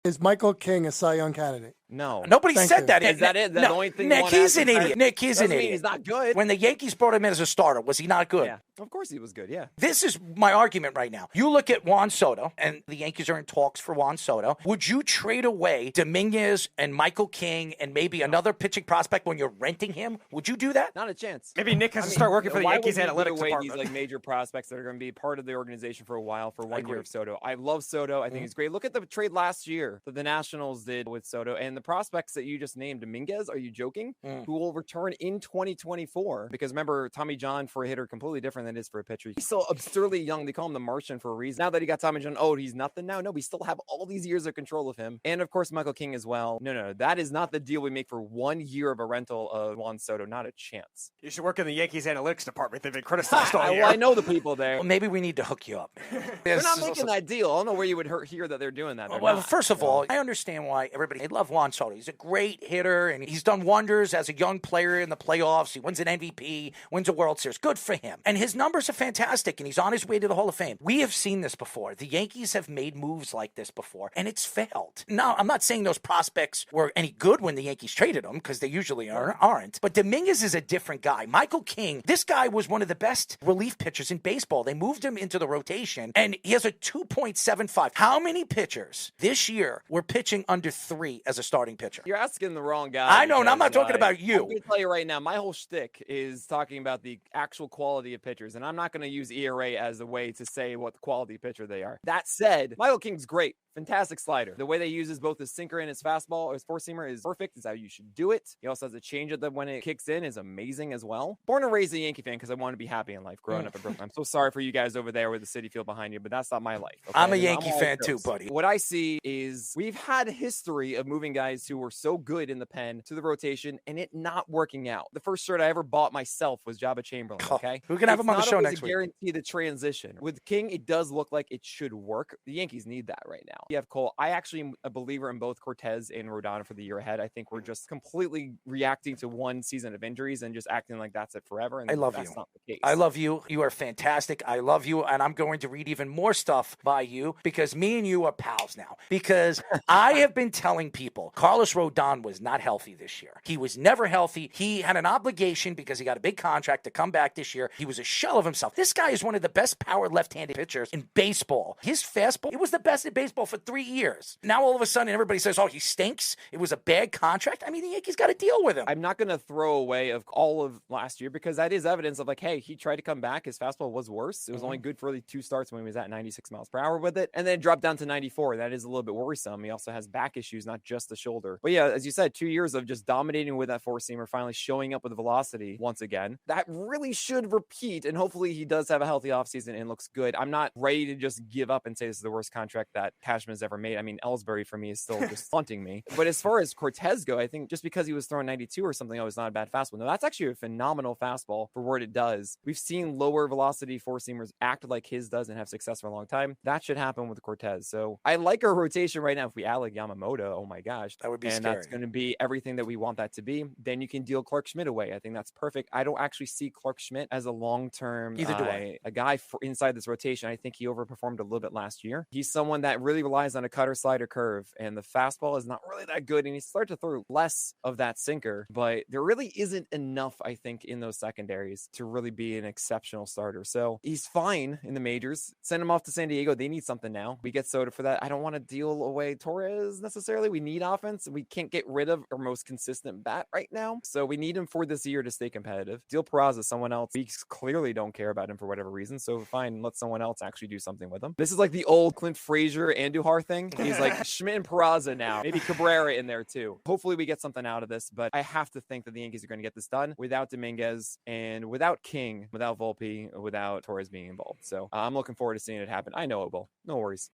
Is Michael King a Cy Young candidate? No. Nobody said that. Is that it? The only thing Nick, he's an idiot. Nick, he's an idiot. He's not good. When the Yankees brought him in as a starter, was he not good? Yeah, of course he was good, yeah. This is my argument right now. You look at Juan Soto, and the Yankees are in talks for Juan Soto. Would you trade away Dominguez and Michael King and maybe another pitching prospect when you're renting him? Would you do that? Not a chance. Maybe Nick has to start working for the Yankees analytics department. These like major prospects that are going to be part of the organization for a while, for 1 year of Soto. I love Soto. I think he's great. Look at the trade last year that the Nationals did with Soto, and the prospects that you just named, Dominguez, are you joking? Who will return in 2024? Because remember, Tommy John for a hitter completely different than it is for a pitcher. He's still absurdly young. They call him the Martian for a reason. Now that he got Tommy John, he's nothing now. No, we still have all these years of control of him. And of course, Michael King as well. No, that is not the deal we make for 1 year of a rental of Juan Soto. Not a chance. You should work in the Yankees analytics department. They've been criticized all year. Well, I know the people there. Well, maybe we need to hook you up. They're not making that deal. I don't know where you would hear that they're doing that. Well, first of all, I understand why everybody loves Juan Soto. He's a great hitter, and he's done wonders as a young player in the playoffs. He wins an MVP, wins a World Series. Good for him. And his numbers are fantastic, and he's on his way to the Hall of Fame. We have seen this before. The Yankees have made moves like this before, and it's failed. Now, I'm not saying those prospects were any good when the Yankees traded them, because they usually aren't. But Dominguez is a different guy. Michael King, this guy was one of the best relief pitchers in baseball. They moved him into the rotation, and he has a 2.75. How many pitchers this year were pitching under 3 as a starting pitcher? You're asking the wrong guy. I know, and I'm not talking about you. I'm going to tell you right now, my whole shtick is talking about the actual quality of pitchers, and I'm not going to use ERA as a way to say what the quality pitcher they are. That said, Michael King's great. Fantastic slider. The way they uses both his sinker and his fastball or his four-seamer is perfect. Is how you should do it. He also has a changeup that when it kicks in is amazing as well. Born and raised a Yankee fan because I want to be happy in life growing up in Brooklyn. I'm so sorry for you guys over there with the Citi Field behind you, but that's not my life. Okay? I'm a Yankee fan too, buddy. What I see is we've had a history of moving guys who were so good in the pen to the rotation and it not working out. The first shirt I ever bought myself was Jabba Chamberlain, okay? We can have him on the show next week. Guarantee the transition. With King, it does look like it should work. The Yankees need that right now. You have Cole. I actually am a believer in both Cortez and Rodon for the year ahead. I think we're just completely reacting to one season of injuries and just acting like that's it forever. And I love that's you. Not the case. I love you. You are fantastic. I love you. And I'm going to read even more stuff by you because me and you are pals now. Because I have been telling people Carlos Rodon was not healthy this year. He was never healthy. He had an obligation because he got a big contract to come back this year. He was a shell of himself. This guy is one of the best power left-handed pitchers in baseball. His fastball, it was the best in baseball for 3 years. Now all of a sudden everybody says, he stinks. It was a bad contract. I mean, the Yankees got to deal with him. I'm not going to throw away of all of last year because that is evidence of like, hey, he tried to come back. His fastball was worse. It was only good for the 2 starts when he was at 96 miles per hour with it. And then it dropped down to 94. That is a little bit worrisome. He also has back issues, not just the shoulder. But yeah, as you said, 2 years of just dominating with that four-seamer, finally showing up with velocity once again. That really should repeat. And hopefully he does have a healthy offseason and looks good. I'm not ready to just give up and say this is the worst contract that Cashman has ever made. I mean, Ellsbury for me is still just haunting me. But as far as Cortez go, I think just because he was throwing 92 or something, it's not a bad fastball. No, that's actually a phenomenal fastball for what it does. We've seen lower velocity four-seamers act like his does and have success for a long time. That should happen with Cortez. So I like our rotation right now. If we add like Yamamoto, oh my gosh, that would be scary. That's going to be everything that we want that to be. Then you can deal Clark Schmidt away. I think that's perfect. I don't actually see Clark Schmidt as a long-term a guy for inside this rotation. I think he overperformed a little bit last year. He's someone that really relies on a cutter, slider, curve, and the fastball is not really that good. And he started to throw less of that sinker, but there really isn't enough, I think, in those secondaries to really be an exceptional starter. So he's fine in the majors. Send him off to San Diego. They need something now. We get Soto for that. I don't want to deal away Torres necessarily. We need offense. We can't get rid of our most consistent bat right now. So we need him for this year to stay competitive. Deal Peraza, someone else. We clearly don't care about him for whatever reason. So fine, let someone else actually do something with him. This is like the old Clint Frazier, Andujar thing. He's like Schmidt and Peraza now. Maybe Cabrera in there too. Hopefully we get something out of this, but I have to think that the Yankees are going to get this done without Dominguez and without King, without Volpe, without Torres being involved. So I'm looking forward to seeing it happen. I know it will. No worries.